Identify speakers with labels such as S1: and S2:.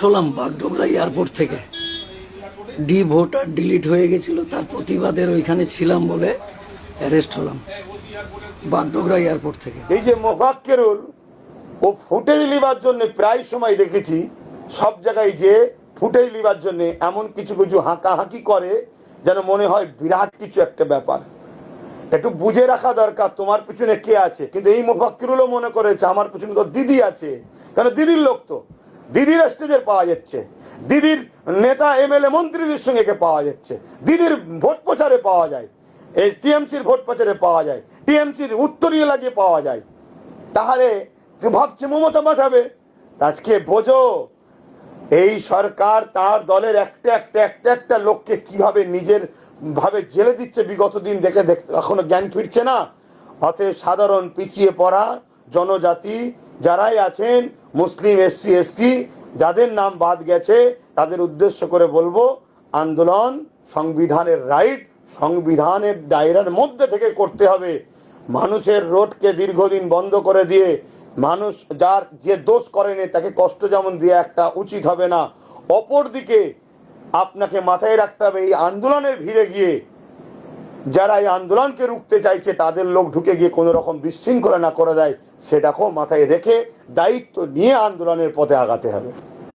S1: হলাম বাগডোগরা এয়ারপোর্ট থেকে D voter delete হয়ে গেছিল, তার প্রতিবাদের ওইখানে ছিলাম বলে অ্যারেস্ট হলাম বাগডোগরা এয়ারপোর্ট থেকে।
S2: এই যে মোফাক্কেরুল ও ফুটেজ লিবার জন্য প্রায় সময় দেখেছি সব জায়গায় যে ফুটেজ লিবার জন্য এমন কিছু কিছু হাঁকাহাঁকি করে যেন মনে হয় বিরাট কিছু একটা ব্যাপার। একটু বুঝে রাখা দরকার তোমার পিছনে কে আছে। কিন্তু এই মোফাক্কেরুলও মনে করেছে আমার পিছনে তো দিদি আছে, কারণ দিদির লোক তো, দিদির স্টেজের পাওয়া যাচ্ছে, দিদির নেতা এমএলএ মন্ত্রীদের সঙ্গে পাওয়া যাচ্ছে, দিদির ভোট প্রচারে পাওয়া যায়, এই টিএমসির ভোট প্রচারে পাওয়া যায়, টিএমসির উত্তরীয় লাগিয়ে পাওয়া যায়। তাহলে ভাবছে মমতা বাঁচাবে। আজকে বোঝো এই সরকার তার দলের একটা একটা একটা একটা লোককে কিভাবে নিজের ভাবে জেলে দিচ্ছে বিগত দিন দেখে এখনো জ্ঞান ফিরছে না। অতএব সাধারণ পিছিয়ে পড়া জনজাতি যারাই আছেন, মুসলিম, এসসি, এসটি, যাদের নাম বাদ গেছে তাদের উদ্দেশ্য করে বলবো, আন্দোলন সংবিধানের রাইট, সংবিধানের দায়রার মধ্যে থেকে করতে হবে। মানুষের রোডকে দীর্ঘদিন বন্ধ করে দিয়ে মানুষ যার যে দোষ করেনি তাকে কষ্ট যেমন দিয়ে একটা উচিত হবে না। অপরদিকে আপনাকে মাথায় রাখতে হবে এই আন্দোলনের ভিড়ে গিয়ে যারা এই আন্দোলনকে রুখতে চাইছে তাদের লোক ঢুকে গিয়ে কোনো রকম বিশৃঙ্খলা না করে দেয়, সেটাকেও মাথায় রেখে দায়িত্ব নিয়ে আন্দোলনের পথে আগাতে হবে।